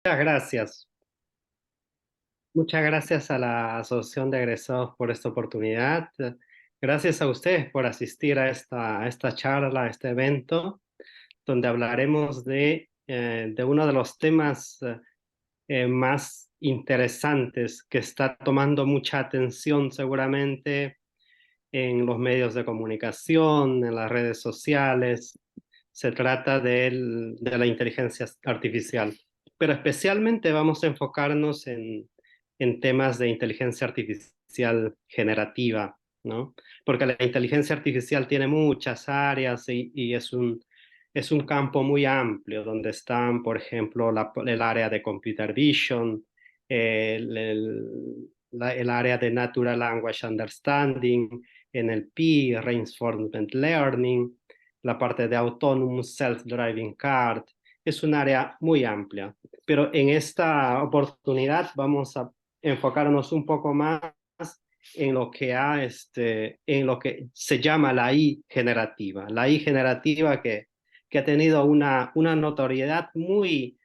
Muchas gracias. Muchas gracias a la Asociación de Egresados por esta oportunidad. Gracias a ustedes por asistir a esta charla, a este evento, donde hablaremos de uno de los temas más interesantes que está tomando mucha atención seguramente en los medios de comunicación, en las redes sociales. Se trata de la inteligencia artificial, pero especialmente vamos a enfocarnos en temas de inteligencia artificial generativa, ¿no? Porque la inteligencia artificial tiene muchas áreas y es un campo muy amplio donde están, por ejemplo, el área de computer vision, el área de natural language understanding, NLP, reinforcement learning, la parte de autonomous self-driving car. Es un área muy amplia, pero en esta oportunidad vamos a enfocarnos un poco más en en lo que se llama la I generativa que ha tenido una notoriedad muy,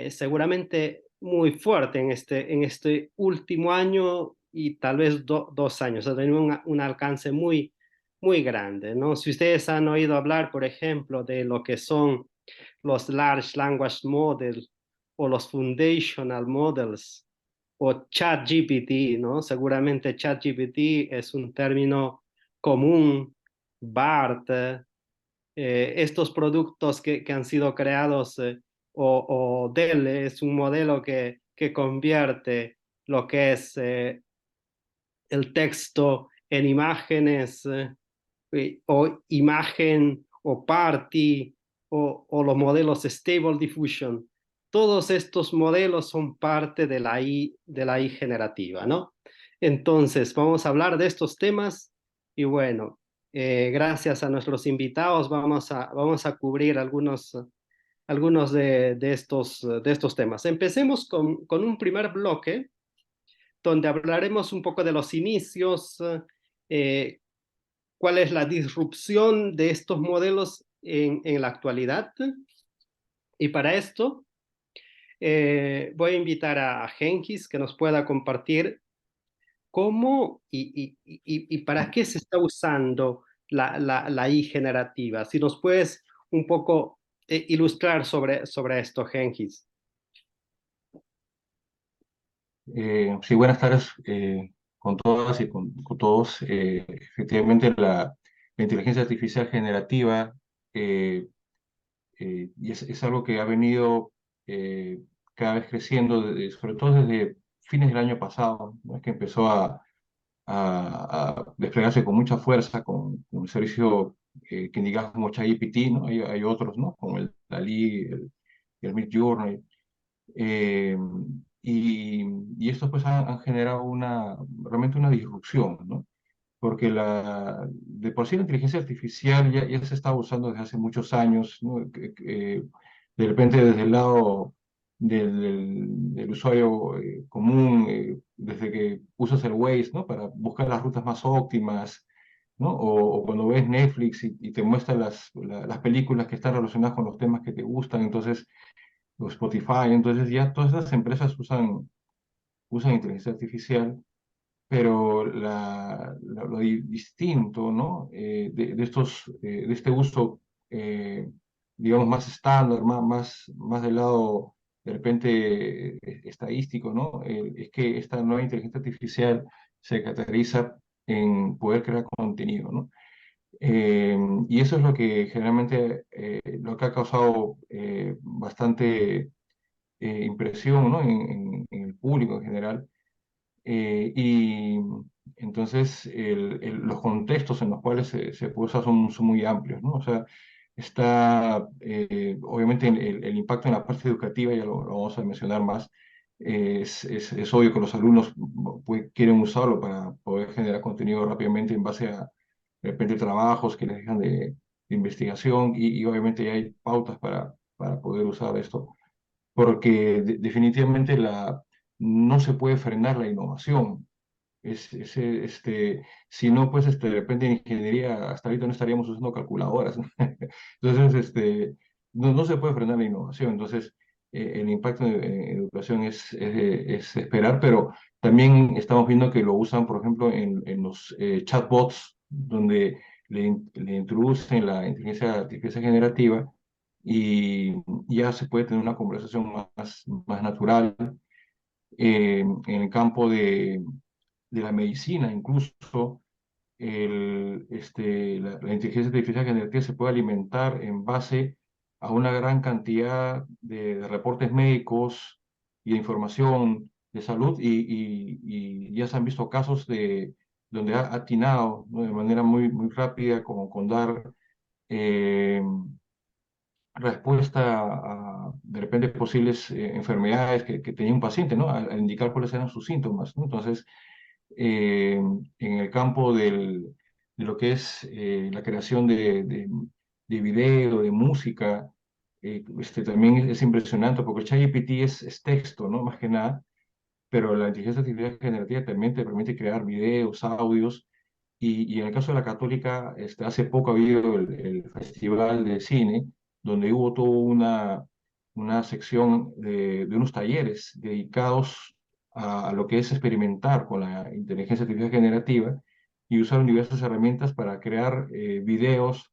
seguramente muy fuerte en este último año y tal vez 2 años. Ha tenido un alcance muy grande, ¿no? Si ustedes han oído hablar, por ejemplo, de lo que son los Large Language Models o los Foundational Models o ChatGPT, ¿no? Seguramente ChatGPT es un término común, BART, estos productos que han sido creados o DEL es un modelo que convierte lo que es el texto en imágenes o imagen o party o los modelos Stable Diffusion. Todos estos modelos son parte de la I generativa, ¿no? Entonces, vamos a hablar de estos temas y bueno, gracias a nuestros invitados vamos a cubrir algunos de estos temas. Empecemos con un primer bloque donde hablaremos un poco de los inicios, eh, cuál es la disrupción de estos modelos en la actualidad. Y para esto voy a invitar a Genghis que nos pueda compartir cómo y para qué se está usando la I generativa. Si nos puedes un poco ilustrar sobre esto, Genghis. Sí, buenas tardes con todas y con todos. Efectivamente, la inteligencia artificial generativa eh, y es algo que ha venido eh, cada vez creciendo, sobre todo desde fines del año pasado, ¿no? Es que empezó a desplegarse con mucha fuerza con un servicio que digamos como ChatGPT, ¿no? Hay otros, ¿no? Como el DALL-E, el Midjourney. Eh, y estos pues han generado realmente una disrupción, ¿no? Porque de por sí la inteligencia artificial ya se está usando desde hace muchos años, ¿no? De repente desde el lado del usuario común, desde que usas el Waze, ¿no? Para buscar las rutas más óptimas, ¿no? O cuando ves Netflix y te muestra las películas que están relacionadas con los temas que te gustan, entonces o Spotify, entonces ya todas estas empresas usan inteligencia artificial, pero lo distinto, ¿no? De este uso, digamos, más estándar, más del lado, de repente, estadístico, ¿no? Es que esta nueva inteligencia artificial se caracteriza en poder crear contenido, ¿no? Y eso es lo que generalmente, lo que ha causado bastante impresión, ¿no? En el público en general. Y entonces los contextos en los cuales se puede usar son muy amplios, ¿no? O sea, está obviamente el impacto en la parte educativa, ya lo vamos a mencionar más. Es obvio que los alumnos quieren usarlo para poder generar contenido rápidamente en base a, de repente, trabajos que les dejan de investigación y obviamente hay pautas para poder usar esto porque definitivamente no se puede frenar la innovación. Si no, pues de repente en ingeniería hasta ahorita no estaríamos usando calculadoras, ¿no? Entonces, no se puede frenar la innovación. Entonces, el impacto en educación es esperar, pero también estamos viendo que lo usan, por ejemplo, en los chatbots, donde le introducen la inteligencia artificial generativa y ya se puede tener una conversación más natural. En el campo de la medicina, incluso la inteligencia artificial generativa se puede alimentar en base a una gran cantidad de reportes médicos y de información de salud y ya se han visto casos donde ha atinado, ¿no? De manera muy rápida con dar eh, respuesta a de repente posibles enfermedades que tenía un paciente, ¿no? A indicar cuáles eran sus síntomas, ¿no? Entonces, en el campo de lo que es la creación de video, de música, también es impresionante porque el ChatGPT es texto, ¿no? Más que nada, pero la inteligencia artificial generativa también te permite crear videos, audios, y en el caso de la Católica, hace poco ha habido el Festival de Cine, donde hubo toda una sección de unos talleres dedicados a lo que es experimentar con la inteligencia artificial generativa y usaron diversas herramientas para crear videos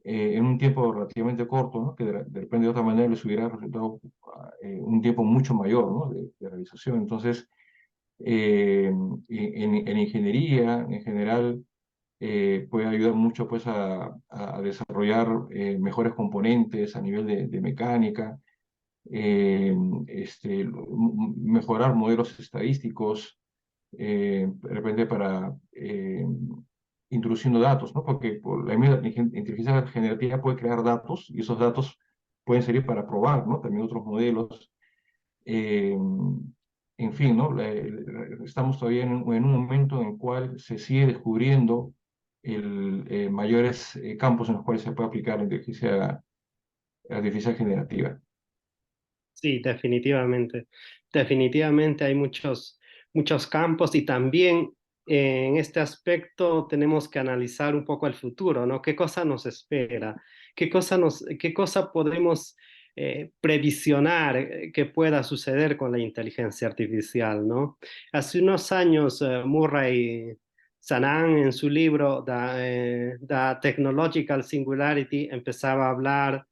en un tiempo relativamente corto, ¿no? Que de repente de otra manera les hubiera resultado un tiempo mucho mayor, ¿no? De realización. Entonces, en ingeniería en general puede ayudar mucho pues a desarrollar mejores componentes a nivel de mecánica, mejorar modelos estadísticos, de repente para introduciendo datos, ¿no? Porque por la misma inteligencia generativa puede crear datos y esos datos pueden servir para probar, ¿no? También otros modelos. Eh, en fin, ¿no? Estamos todavía en un momento en el cual se sigue descubriendo mayores campos en los cuales se puede aplicar la inteligencia artificial generativa. Sí, definitivamente. Definitivamente hay muchos campos y también en este aspecto tenemos que analizar un poco el futuro, ¿no? ¿Qué cosa nos espera? ¿Qué cosa podemos previsionar que pueda suceder con la inteligencia artificial, ¿no? Hace unos años, Murray Sanan en su libro The Technological Singularity empezaba a hablar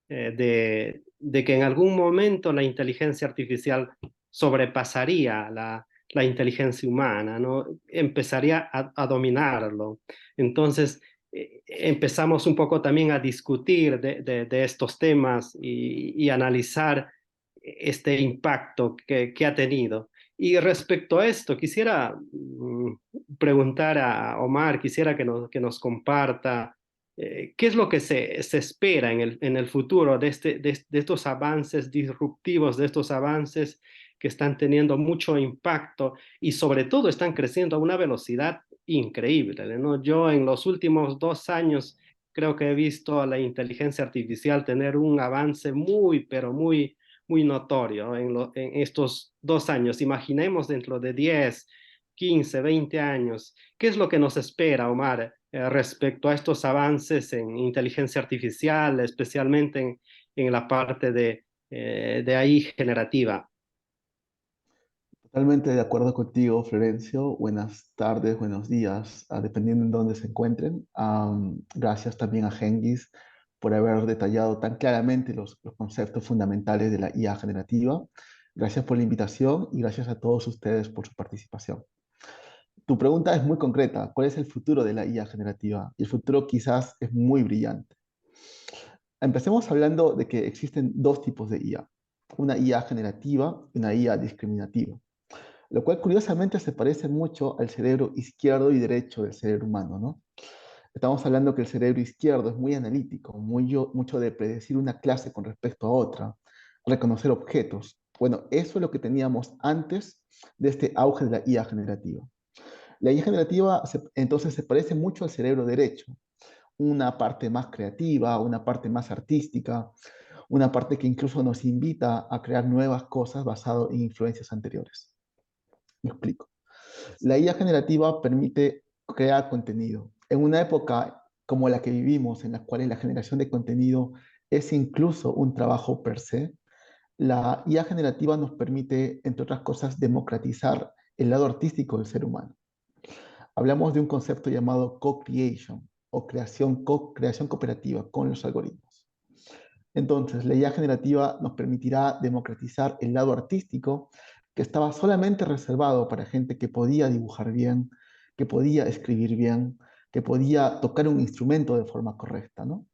de que en algún momento la inteligencia artificial sobrepasaría la inteligencia humana, ¿no? Empezaría a dominarlo. Entonces, empezamos un poco también a discutir de estos temas y analizar este impacto que ha tenido. Y respecto a esto, quisiera preguntar a Omar, quisiera que nos comparta ¿qué es lo que se espera en el futuro de estos avances disruptivos, de estos avances que están teniendo mucho impacto y sobre todo están creciendo a una velocidad increíble, ¿no? Yo en los últimos 2 años creo que he visto a la inteligencia artificial tener un avance pero muy notorio en estos 2 años. Imaginemos dentro de 10, 15, 20 años. ¿Qué es lo que nos espera, Omar, respecto a estos avances en inteligencia artificial, especialmente en la parte de AI generativa? Totalmente de acuerdo contigo, Florencio. Buenas tardes, buenos días, dependiendo en dónde se encuentren. Gracias también a Hengis por haber detallado tan claramente los conceptos fundamentales de la IA generativa. Gracias por la invitación y gracias a todos ustedes por su participación. Tu pregunta es muy concreta. ¿Cuál es el futuro de la IA generativa? Y el futuro quizás es muy brillante. Empecemos hablando de que existen dos tipos de IA. Una IA generativa y una IA discriminativa, lo cual curiosamente se parece mucho al cerebro izquierdo y derecho del cerebro humano, ¿no? Estamos hablando que el cerebro izquierdo es muy analítico, mucho de predecir una clase con respecto a otra, reconocer objetos. Bueno, eso es lo que teníamos antes de este auge de la IA generativa. La IA generativa entonces se parece mucho al cerebro derecho, una parte más creativa, una parte más artística, una parte que incluso nos invita a crear nuevas cosas basado en influencias anteriores. Me explico. La IA generativa permite crear contenido. En una época como la que vivimos, en la cual la generación de contenido es incluso un trabajo per se, La IA generativa nos permite, entre otras cosas, democratizar el lado artístico del ser humano. Hablamos de un concepto llamado co-creation o creación cooperativa con los algoritmos. Entonces, la IA generativa nos permitirá democratizar el lado artístico que estaba solamente reservado para gente que podía dibujar bien, que podía escribir bien, que podía tocar un instrumento de forma correcta, ¿no?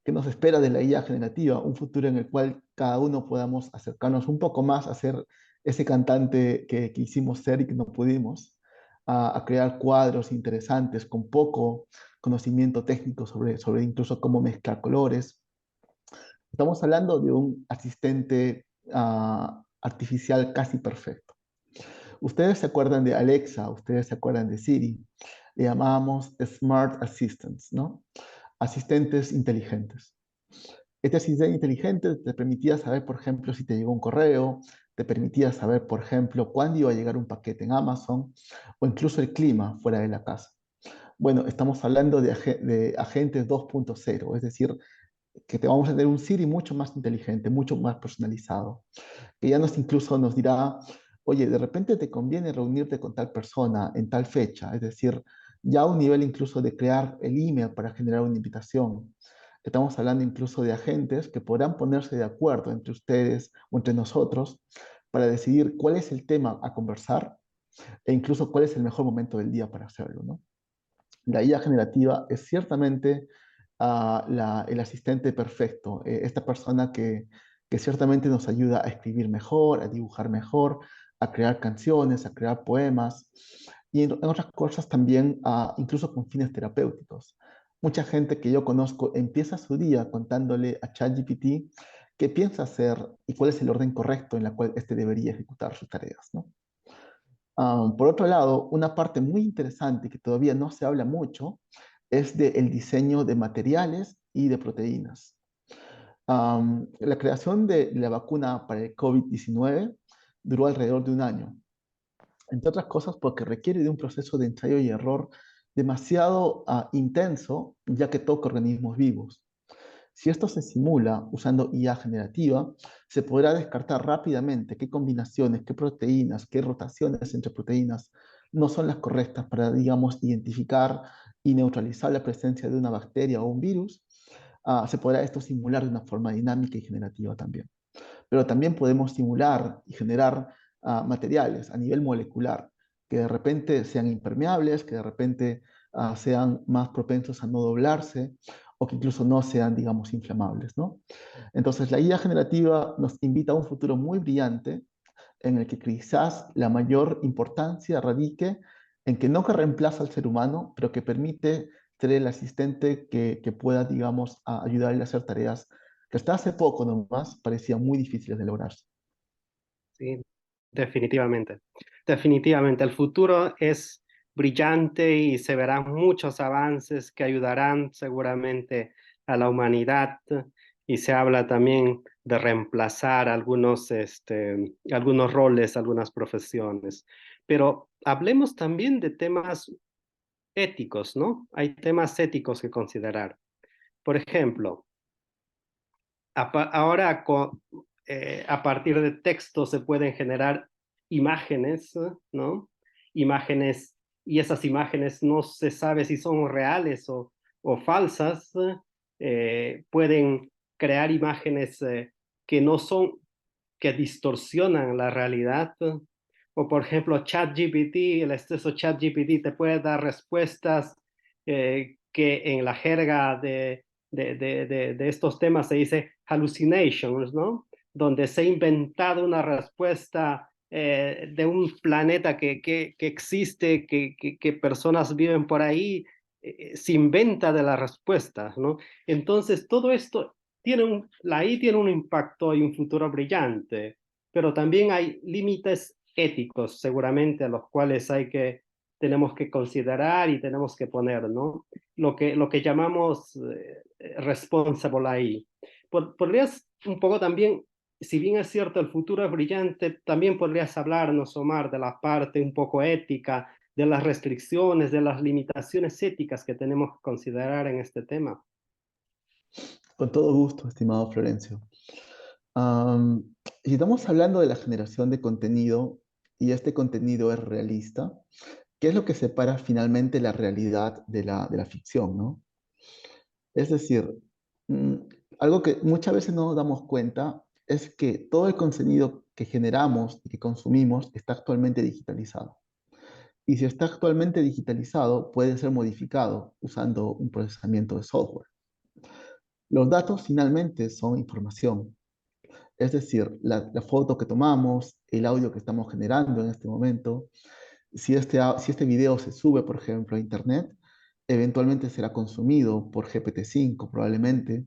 ¿Qué nos espera de la IA generativa? Un futuro en el cual cada uno podamos acercarnos un poco más a ser ese cantante que quisimos ser y que no pudimos, a crear cuadros interesantes con poco conocimiento técnico sobre incluso cómo mezclar colores. Estamos hablando de un asistente artificial casi perfecto. Ustedes se acuerdan de Alexa, ustedes se acuerdan de Siri, le llamábamos Smart Assistants, ¿no? Asistentes inteligentes. Este asistente inteligente te permitía saber, por ejemplo, si te llegó un correo, te permitía saber, por ejemplo, cuándo iba a llegar un paquete en Amazon o incluso el clima fuera de la casa. Bueno, estamos hablando de agentes 2.0, es decir, que te vamos a tener un Siri mucho más inteligente, mucho más personalizado, que ya incluso nos dirá, oye, de repente te conviene reunirte con tal persona en tal fecha, es decir, ya a un nivel incluso de crear el email para generar una invitación. Estamos hablando incluso de agentes que podrán ponerse de acuerdo entre ustedes o entre nosotros para decidir cuál es el tema a conversar e incluso cuál es el mejor momento del día para hacerlo, ¿no? La IA generativa es ciertamente el asistente perfecto, esta persona que ciertamente nos ayuda a escribir mejor, a dibujar mejor, a crear canciones, a crear poemas y en otras cosas también, incluso con fines terapéuticos. Mucha gente que yo conozco empieza su día contándole a ChatGPT qué piensa hacer y cuál es el orden correcto en la cual éste debería ejecutar sus tareas, ¿no? Por otro lado, una parte muy interesante que todavía no se habla mucho es del diseño de materiales y de proteínas. La creación de la vacuna para el COVID-19 duró alrededor de un año, entre otras cosas porque requiere de un proceso de ensayo y error demasiado intenso, ya que toca organismos vivos. Si esto se simula usando IA generativa, se podrá descartar rápidamente qué combinaciones, qué proteínas, qué rotaciones entre proteínas no son las correctas para, digamos, identificar y neutralizar la presencia de una bacteria o un virus. Se podrá esto simular de una forma dinámica y generativa también. Pero también podemos simular y generar materiales a nivel molecular que de repente sean impermeables, que de repente sean más propensos a no doblarse o que incluso no sean, digamos, inflamables, ¿no? Entonces, la IA generativa nos invita a un futuro muy brillante en el que quizás la mayor importancia radique en que no que reemplaza al ser humano, pero que permite ser el asistente que pueda, digamos, ayudarle a hacer tareas que hasta hace poco nomás parecían muy difíciles de lograrse. Sí, definitivamente. Definitivamente, el futuro es brillante y se verán muchos avances que ayudarán seguramente a la humanidad y se habla también de reemplazar algunos roles, algunas profesiones. Pero hablemos también de temas éticos, ¿no? Hay temas éticos que considerar. Por ejemplo, ahora a partir de texto se pueden generar imágenes, ¿no? Imágenes, y esas imágenes no se sabe si son reales o falsas. Pueden crear imágenes que no son, que distorsionan la realidad. O por ejemplo, ChatGPT, el exceso ChatGPT te puede dar respuestas que en la jerga de estos temas se dice hallucinations, ¿no? Donde se ha inventado una respuesta de un planeta que existe, que personas viven por ahí, se inventa de las respuestas, ¿no? Entonces, todo esto la I tiene un impacto y un futuro brillante, pero también hay límites éticos, seguramente, a los cuales tenemos que considerar y tenemos que poner, ¿no? Lo que llamamos responsible AI. ¿Podrías un poco también, si bien es cierto el futuro es brillante, también podrías hablarnos, Omar, de la parte un poco ética, de las restricciones, de las limitaciones éticas que tenemos que considerar en este tema? Con todo gusto, estimado Florencio. Am, si estamos hablando de la generación de contenido y este contenido es realista, ¿qué es lo que separa finalmente la realidad de la ficción, ¿no? Es decir, mm, algo que muchas veces no nos damos cuenta es que todo el contenido que generamos y que consumimos está actualmente digitalizado. Y si está actualmente digitalizado, puede ser modificado usando un procesamiento de software. Los datos finalmente son información. Es decir, la foto que tomamos, el audio que estamos generando en este momento, si este video se sube, por ejemplo, a Internet, eventualmente será consumido por GPT-5 probablemente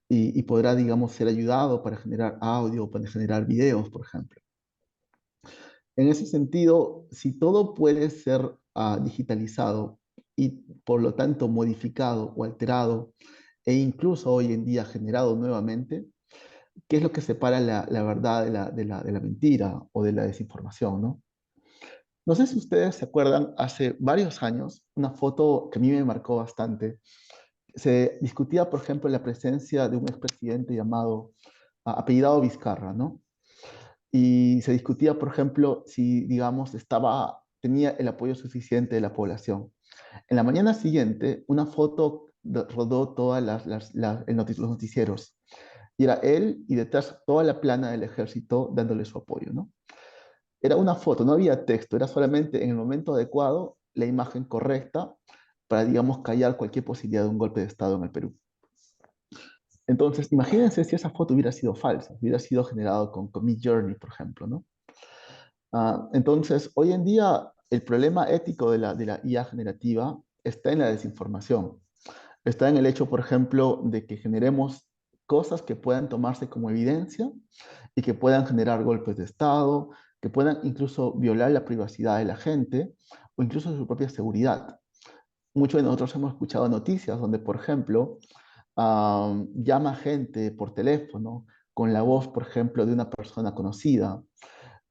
y podrá, digamos, ser ayudado para generar audio, para generar videos, por ejemplo. En ese sentido, si todo puede ser digitalizado y por lo tanto modificado o alterado e incluso hoy en día generado nuevamente, ¿qué es lo que separa la verdad de la mentira o de la desinformación, ¿no? No sé si ustedes se acuerdan, hace varios años, una foto que a mí me marcó bastante. Se discutía, por ejemplo, la presencia de un expresidente llamado, apellidado Vizcarra, ¿no? Y se discutía, por ejemplo, si, digamos, tenía el apoyo suficiente de la población. En la mañana siguiente, una foto rodó todas los noticieros. Y era él y detrás toda la plana del ejército dándole su apoyo, ¿no? Era una foto, no había texto, era solamente en el momento adecuado la imagen correcta para, digamos, callar cualquier posibilidad de un golpe de Estado en el Perú. Entonces, imagínense si esa foto hubiera sido falsa, hubiera sido generado con Midjourney, por ejemplo, ¿no? Entonces, hoy en día, el problema ético de la IA generativa está en la desinformación. Está en el hecho, por ejemplo, de que generemos cosas que puedan tomarse como evidencia y que puedan generar golpes de Estado, que puedan incluso violar la privacidad de la gente o incluso su propia seguridad. Muchos de nosotros hemos escuchado noticias donde, por ejemplo, llama gente por teléfono con la voz, por ejemplo, de una persona conocida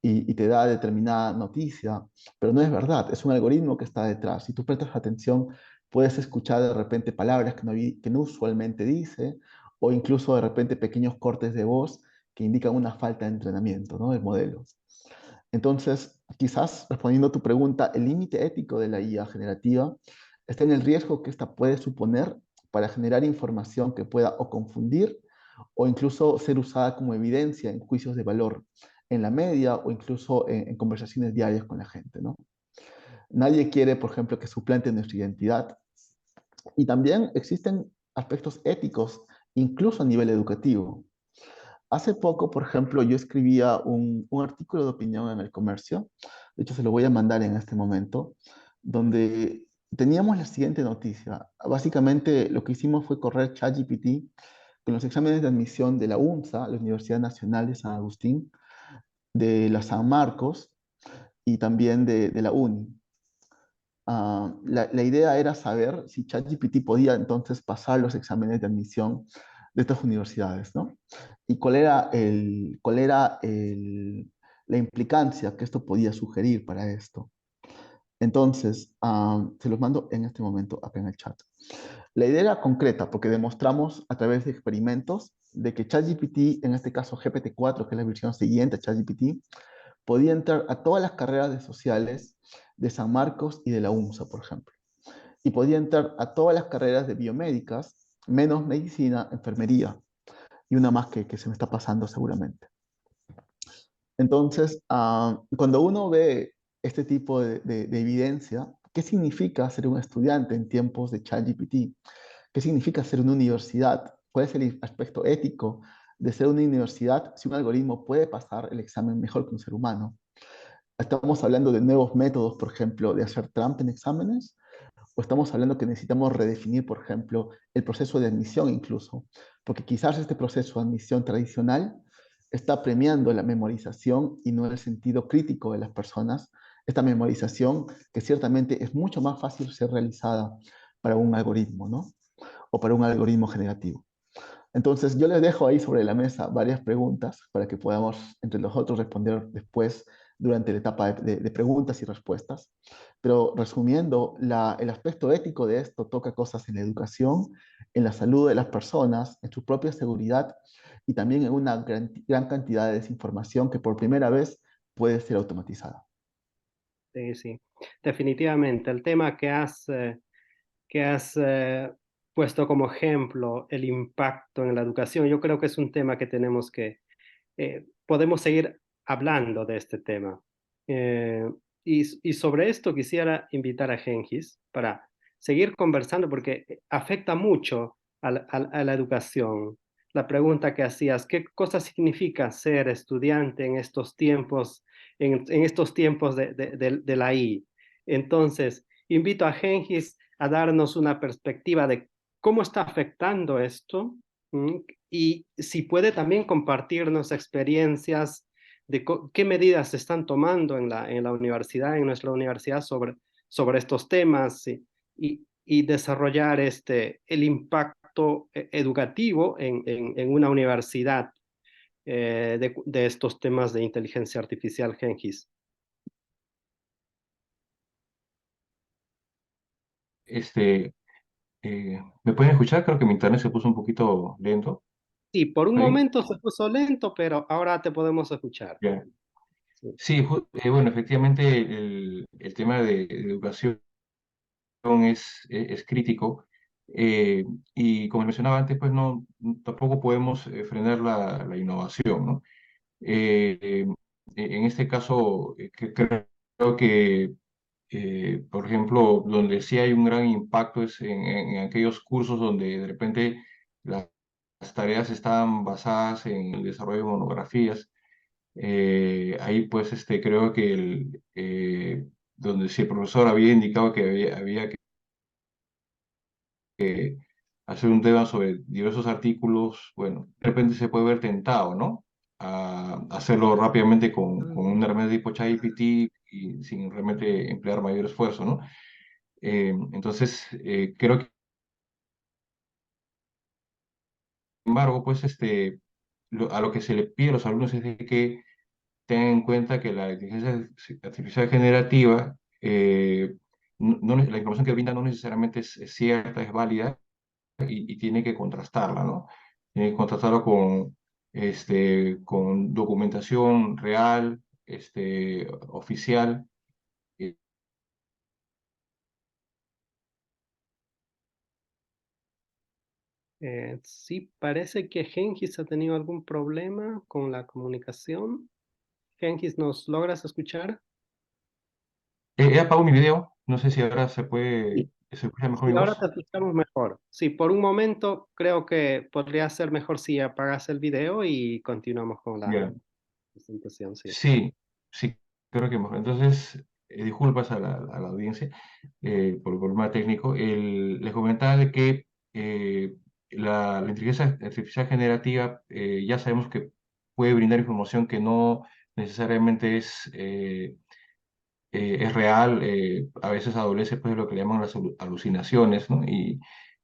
y te da determinada noticia, pero no es verdad, es un algoritmo que está detrás. Si tú prestas atención, puedes escuchar de repente palabras que no usualmente dice, o incluso de repente pequeños cortes de voz que indican una falta de entrenamiento, ¿no? Del modelo. Entonces, quizás respondiendo a tu pregunta, el límite ético de la IA generativa está en el riesgo que ésta puede suponer para generar información que pueda o confundir o incluso ser usada como evidencia en juicios de valor en la media o incluso en conversaciones diarias con la gente, ¿no? Nadie quiere, por ejemplo, que suplante nuestra identidad. Y también existen aspectos éticos, incluso a nivel educativo. Hace poco, por ejemplo, yo escribía un artículo de opinión en El Comercio, de hecho se lo voy a mandar en este momento, donde teníamos la siguiente noticia. Básicamente lo que hicimos fue correr ChatGPT con los exámenes de admisión de la UNSA, la Universidad Nacional de San Agustín, de la San Marcos y también de la UNI. La idea era saber si ChatGPT podía entonces pasar los exámenes de admisión de estas universidades, ¿no? Y la implicancia que esto podía sugerir para esto. Entonces, se los mando en este momento acá en el chat. La idea era concreta porque demostramos a través de experimentos de que ChatGPT, en este caso GPT-4, que es la versión siguiente a ChatGPT, podía entrar a todas las carreras de sociales de San Marcos y de la UNSA, por ejemplo. Y podía entrar a todas las carreras de biomédicas, menos medicina, enfermería, y una más que se me está pasando seguramente. Entonces, cuando uno ve este tipo de evidencia, ¿qué significa ser un estudiante en tiempos de ChatGPT? ¿Qué significa ser una universidad? ¿Cuál es el aspecto ético de ser una universidad si un algoritmo puede pasar el examen mejor que un ser humano? ¿Estamos hablando de nuevos métodos, por ejemplo, de hacer trampa en exámenes? ¿O estamos hablando que necesitamos redefinir, por ejemplo, el proceso de admisión incluso? Porque quizás este proceso de admisión tradicional está premiando la memorización y no el sentido crítico de las personas. Esta memorización que ciertamente es mucho más fácil ser realizada para un algoritmo, ¿no? O para un algoritmo generativo. Entonces, yo les dejo ahí sobre la mesa varias preguntas para que podamos entre nosotros responder después durante la etapa de preguntas y respuestas. Pero resumiendo, el aspecto ético de esto toca cosas en la educación, en la salud de las personas, en su propia seguridad y también en una gran cantidad de desinformación que por primera vez puede ser automatizada. Sí, sí, definitivamente. El tema que has puesto como ejemplo, el impacto en la educación, yo creo que es un tema que tenemos que, podemos seguir hablando de este tema. Y sobre esto quisiera invitar a Gengis para seguir conversando porque afecta mucho a la educación. La pregunta que hacías, ¿qué cosa significa ser estudiante en estos tiempos, en estos tiempos de la I? Entonces, invito a Gengis a darnos una perspectiva de cómo está afectando esto. Y si puede también compartirnos experiencias de qué medidas se están tomando en la universidad, en nuestra universidad, sobre estos temas y desarrollar el impacto educativo en una universidad de estos temas de inteligencia artificial, Gengis. Este, ¿Me pueden escuchar? Creo que mi internet se puso un poquito lento. Sí, por un ¿Está bien? momento se puso lento, pero ahora te podemos escuchar. Ya. Sí. Sí, bueno, efectivamente el tema de educación es crítico. eh, y como mencionaba antes, pues no, tampoco podemos frenar la innovación, ¿no? En este caso, creo que, por ejemplo, donde sí hay un gran impacto es en aquellos cursos donde de repente las tareas están basadas en el desarrollo de monografías. Ahí pues creo que donde si el profesor había indicado que había que hacer un tema sobre diversos artículos, bueno, de repente se puede ver tentado, ¿no? A hacerlo rápidamente con un herramienta tipo ChatGPT y sin realmente emplear mayor esfuerzo, ¿no? Entonces, creo que, sin embargo, pues a lo que se le pide a los alumnos es de que tengan en cuenta que la inteligencia artificial generativa, la información que brinda no necesariamente es cierta, es válida, y tiene que contrastarla, ¿no? Tiene que contrastarla con documentación real, oficial. Eh, Sí, parece que Gengis ha tenido algún problema con la comunicación. Gengis, ¿nos logras escuchar? He apagado mi video, no sé si ahora Sí, se escucha mejor sí, mi ahora voz. te escuchamos mejor. Sí, por un momento creo que podría ser mejor si apagas el video y continuamos con la Ya. presentación, sí. Sí, sí, creo que mejor. Entonces, disculpas a la audiencia por el problema técnico. Les comentaba de que la inteligencia artificial generativa ya sabemos que puede brindar información que no necesariamente es real, a veces adolece pues, de lo que le llaman las alucinaciones, ¿no?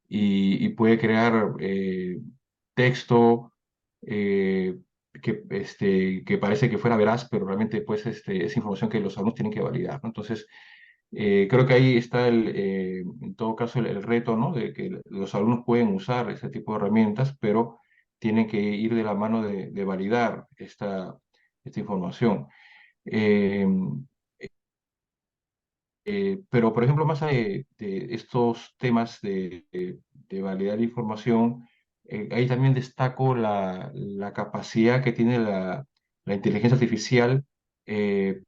Y puede crear texto eh, que parece que fuera veraz, pero realmente pues, es información que los alumnos tienen que validar, ¿no? Entonces, creo que ahí está, en todo caso, el reto, ¿no? De que los alumnos pueden usar este tipo de herramientas, pero tienen que ir de la mano de validar esta información. Eh, pero, por ejemplo, más allá de estos temas de validar información, ahí también destaco la capacidad que tiene la inteligencia artificial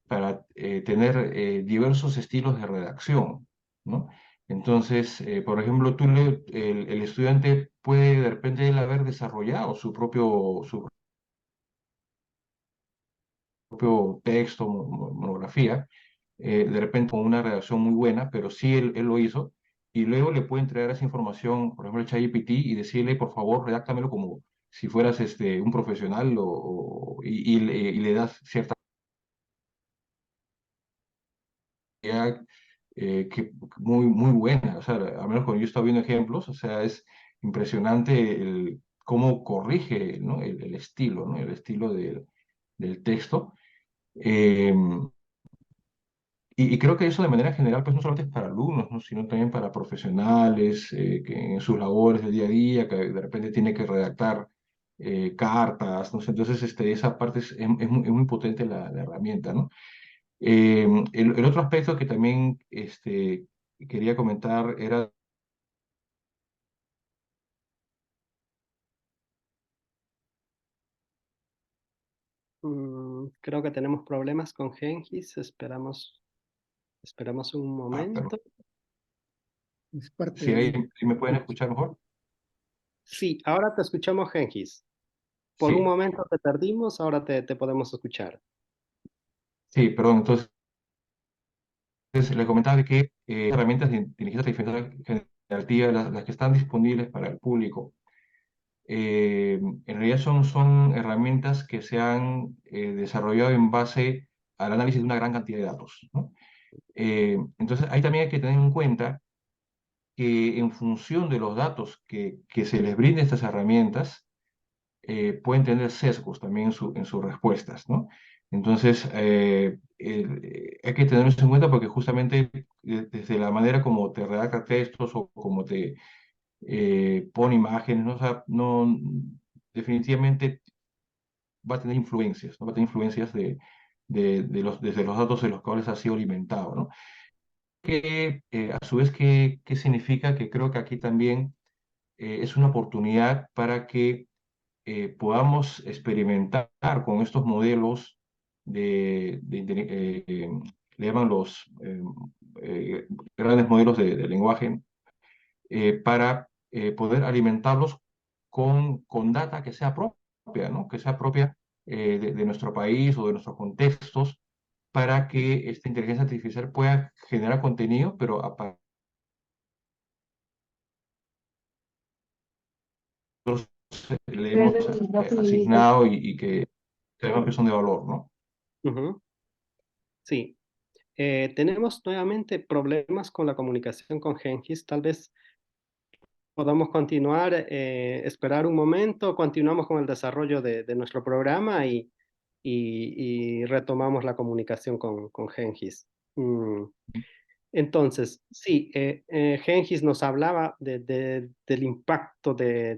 para tener diversos estilos de redacción, ¿no? Entonces, por ejemplo, el estudiante puede de repente él haber desarrollado su propio texto, monografía, de repente con una redacción muy buena, pero sí él lo hizo, y luego le puede entregar esa información, por ejemplo, a ChatGPT y decirle, por favor, redáctamelo como si fueras un profesional y le das cierta calidad, muy, muy buena, o sea, al menos cuando yo estaba viendo ejemplos, o sea, es impresionante cómo corrige, ¿no? el estilo, ¿no? El estilo del texto. Eh, y creo que eso de manera general, pues no solamente es para alumnos, ¿no? Sino también para profesionales que en sus labores del día a día, que de repente tiene que redactar cartas, ¿no? Entonces, esa parte es muy potente la herramienta, ¿no? El otro aspecto que también quería comentar era... Creo que tenemos problemas con Gengis. Esperamos un Ah, pero momento. Es parte si de la ahí me pueden escuchar mejor. Sí, ahora te escuchamos, Gengis. Por un Sí, momento te perdimos, ahora te podemos escuchar. sí, perdón. Entonces, les comentaba de que herramientas de inteligencia artificial generativa, las que están disponibles para el público, en realidad son herramientas que se han desarrollado en base al análisis de una gran cantidad de datos, ¿no? Entonces, ahí también hay que tener en cuenta que en función de los datos que se les brinden estas herramientas, pueden tener sesgos también en sus respuestas, ¿no? Entonces, hay que tener eso en cuenta porque justamente desde la manera como te redacta textos o como te pone imágenes, ¿no? O sea, definitivamente va a tener influencias, ¿no? Va a tener influencias desde los datos de los cuales ha sido alimentado, ¿no? A su vez, ¿qué significa? Que creo que aquí también es una oportunidad para que podamos experimentar con estos modelos le llaman los grandes modelos de lenguaje, para poder alimentarlos con data que sea propia, ¿no? Que sea propia de nuestro país o de nuestros contextos, para que esta inteligencia artificial pueda generar contenido, pero a partir le hemos asignado y que creemos que son de valor, ¿no? Ujú. Sí. Tenemos nuevamente problemas con la comunicación con Gengis. Tal vez podamos continuar, esperar un momento, continuamos con el desarrollo de nuestro programa y retomamos la comunicación con Gengis. Entonces, sí, Gengis nos hablaba del impacto eh,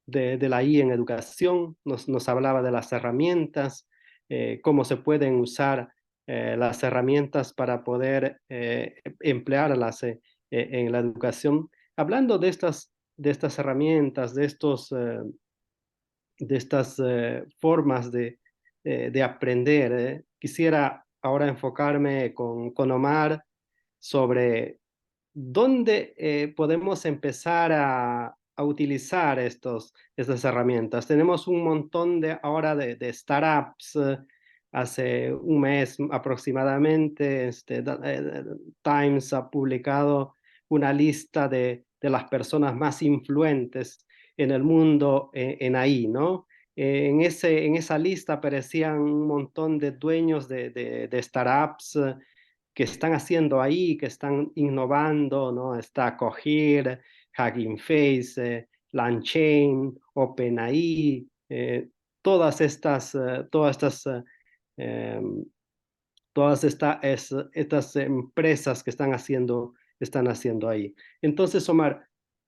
de la I en educación, nos hablaba de las herramientas, cómo se pueden usar las herramientas para poder emplearlas en la educación. Hablando de estas herramientas, de estas formas de aprender, quisiera ahora enfocarme con Omar sobre ¿dónde podemos empezar a utilizar estas herramientas? Tenemos un montón ahora de startups. Hace un mes aproximadamente, Times ha publicado una lista de las personas más influentes en el mundo en AI, ¿no? En esa lista aparecían un montón de dueños de startups que están haciendo ahí, que están innovando, ¿no? Está Cohere, Hugging Face, LangChain, OpenAI, todas estas, em, estas empresas que están haciendo ahí. Entonces, Omar,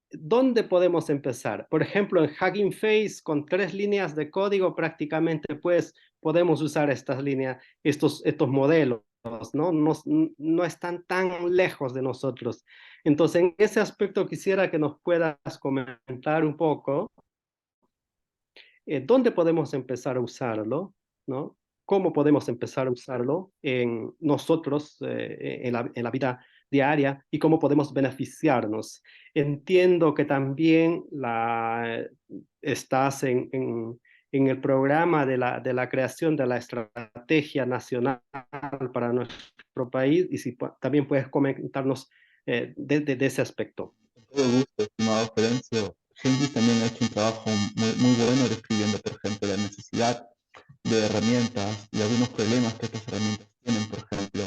¿dónde podemos empezar? Por ejemplo, en Hugging Face, con 3 líneas de código, prácticamente pues podemos usar estas líneas, estos modelos, ¿no? No están tan lejos de nosotros. Entonces, en ese aspecto quisiera que nos puedas comentar un poco dónde podemos empezar a usarlo, ¿no? ¿Cómo podemos empezar a usarlo en nosotros, en la vida diaria y cómo podemos beneficiarnos? Entiendo que también estás en el programa de la creación de la estrategia nacional para nuestro país y si también puedes comentarnos de ese aspecto. Todo gusto, estimado Ferencio. Genghis también ha hecho un trabajo muy bueno describiendo, por ejemplo, la necesidad de herramientas y algunos problemas que estas herramientas tienen, por ejemplo,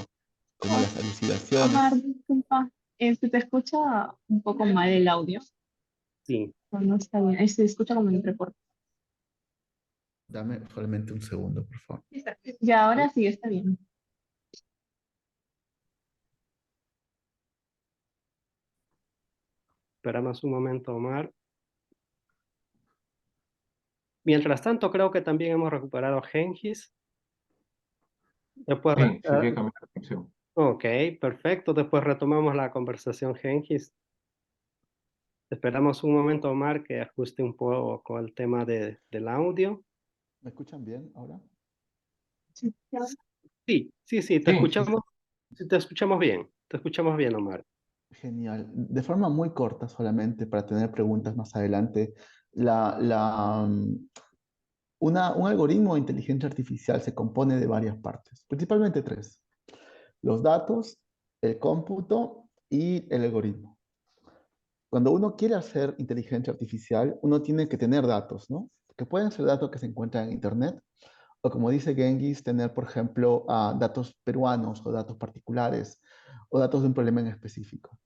como las alucinaciones. Omar, disculpa, se te escucha un poco mal el audio. Sí. No está bien, se escucha como un reporte. Dame solamente un segundo, por favor. Y ahora sí está bien. Esperamos un momento, Omar. Mientras tanto, creo que también hemos recuperado a Genghis. Después, Sí, sí, que cambiar la atención. ok, perfecto. Después retomamos la conversación, Genghis. Esperamos un momento, Omar, que ajuste un poco el tema del audio. ¿Me escuchan bien ahora? Sí, Sí, sí, sí, Sí, sí, sí. te escuchamos bien. Te escuchamos bien, Omar. Genial. De forma muy corta solamente para tener preguntas más adelante. La, la, mm, un algoritmo de inteligencia artificial se compone de varias partes, principalmente tres: los datos, el cómputo y el algoritmo. Cuando uno quiere hacer inteligencia artificial, uno tiene que tener datos, ¿no? Que pueden ser datos que se encuentran en Internet, o como dice Genghis, tener, por ejemplo, datos peruanos o datos particulares o datos de un problema en específico.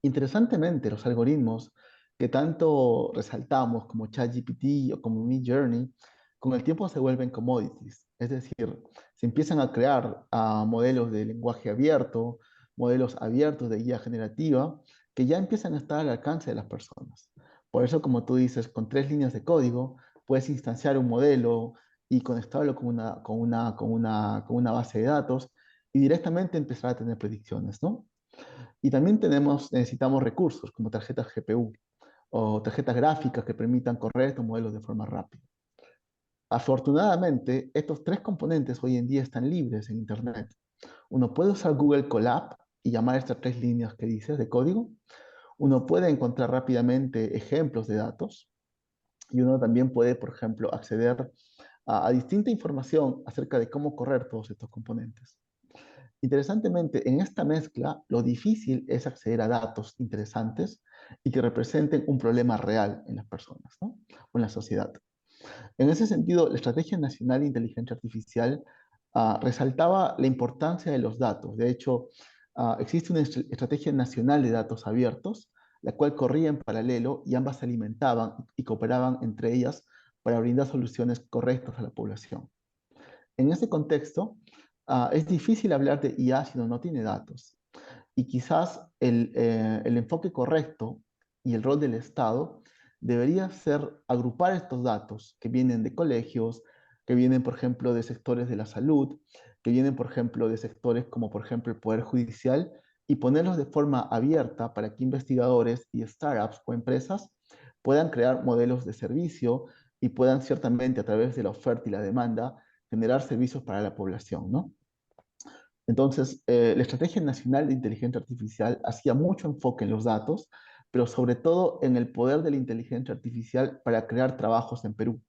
Interesantemente, los algoritmos que tanto resaltamos como ChatGPT o como Midjourney, con el tiempo se vuelven commodities. Es decir, se empiezan a crear modelos de lenguaje abierto, modelos abiertos de guía generativa, que ya empiezan a estar al alcance de las personas. Por eso, como tú dices, con 3 líneas de código puedes instanciar un modelo y conectarlo con una base de datos y directamente empezar a tener predicciones, ¿no? Y también necesitamos recursos como tarjetas GPU o tarjetas gráficas que permitan correr estos modelos de forma rápida. Afortunadamente, estos tres componentes hoy en día están libres en Internet. Uno puede usar Google Colab y llamar a estas 3 líneas que dices de código. Uno puede encontrar rápidamente ejemplos de datos y uno también puede, por ejemplo, acceder a distinta información acerca de cómo correr todos estos componentes. Interesantemente, en esta mezcla, lo difícil es acceder a datos interesantes y que representen un problema real en las personas, ¿no? O en la sociedad. En ese sentido, la Estrategia Nacional de Inteligencia Artificial resaltaba la importancia de los datos. De hecho, existe una Estrategia Nacional de Datos Abiertos, la cual corría en paralelo y ambas se alimentaban y cooperaban entre ellas para brindar soluciones correctas a la población. En ese contexto, es difícil hablar de IA si uno no tiene datos. Y quizás el enfoque correcto y el rol del Estado debería ser agrupar estos datos que vienen de colegios, que vienen, por ejemplo, de sectores de la salud, que vienen, por ejemplo, de sectores como, por ejemplo, el Poder Judicial, y ponerlos de forma abierta para que investigadores y startups o empresas puedan crear modelos de servicio y puedan ciertamente, a través de la oferta y la demanda, generar servicios para la población, ¿no? Entonces, la Estrategia Nacional de Inteligencia Artificial hacía mucho enfoque en los datos, pero sobre todo en el poder de la inteligencia artificial para crear trabajos en Perú.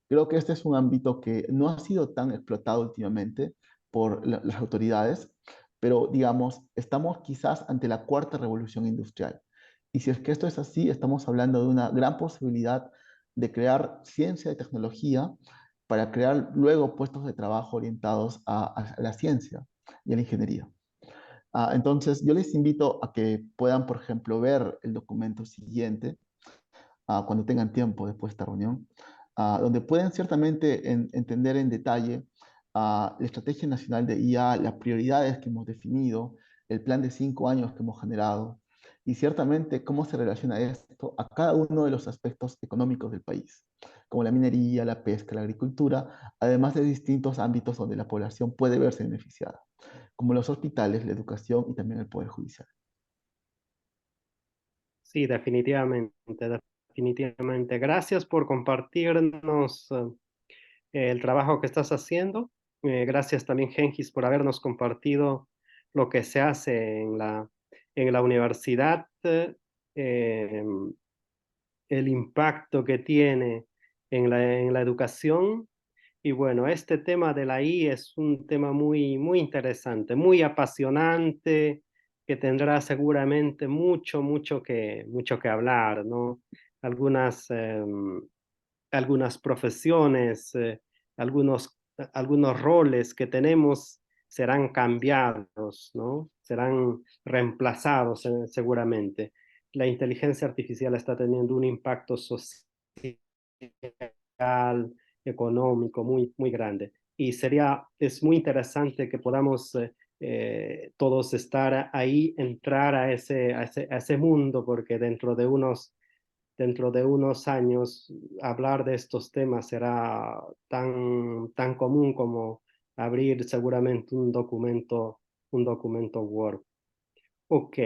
Creo que este es un ámbito que no ha sido tan explotado últimamente por las autoridades, pero digamos, estamos quizás ante la cuarta revolución industrial. Y si es que esto es así, estamos hablando de una gran posibilidad de crear ciencia y tecnología para crear luego puestos de trabajo orientados a la ciencia y a la ingeniería. Entonces, yo les invito a que puedan, por ejemplo, ver el documento siguiente cuando tengan tiempo después de esta reunión, donde pueden ciertamente entender en detalle la Estrategia Nacional de IA, las prioridades que hemos definido, el plan de 5 años que hemos generado y ciertamente cómo se relaciona esto a cada uno de los aspectos económicos del país, como la minería, la pesca, la agricultura, además de distintos ámbitos donde la población puede verse beneficiada, como los hospitales, la educación y también el Poder Judicial. Sí, definitivamente, definitivamente. Gracias por compartirnos el trabajo que estás haciendo. Gracias también, Genghis, por habernos compartido lo que se hace en la universidad, el impacto que tiene en la educación. Y bueno, este tema de la I es un tema muy, muy interesante, muy apasionante, que tendrá seguramente mucho que hablar, ¿no? Algunas, algunas profesiones, algunos roles que tenemos serán cambiados, ¿no? Serán reemplazados seguramente. La inteligencia artificial está teniendo un impacto social económico muy grande. Y es muy interesante que podamos todos estar ahí, entrar a ese mundo, porque dentro de unos años hablar de estos temas será tan común como abrir seguramente un documento Word. Ok,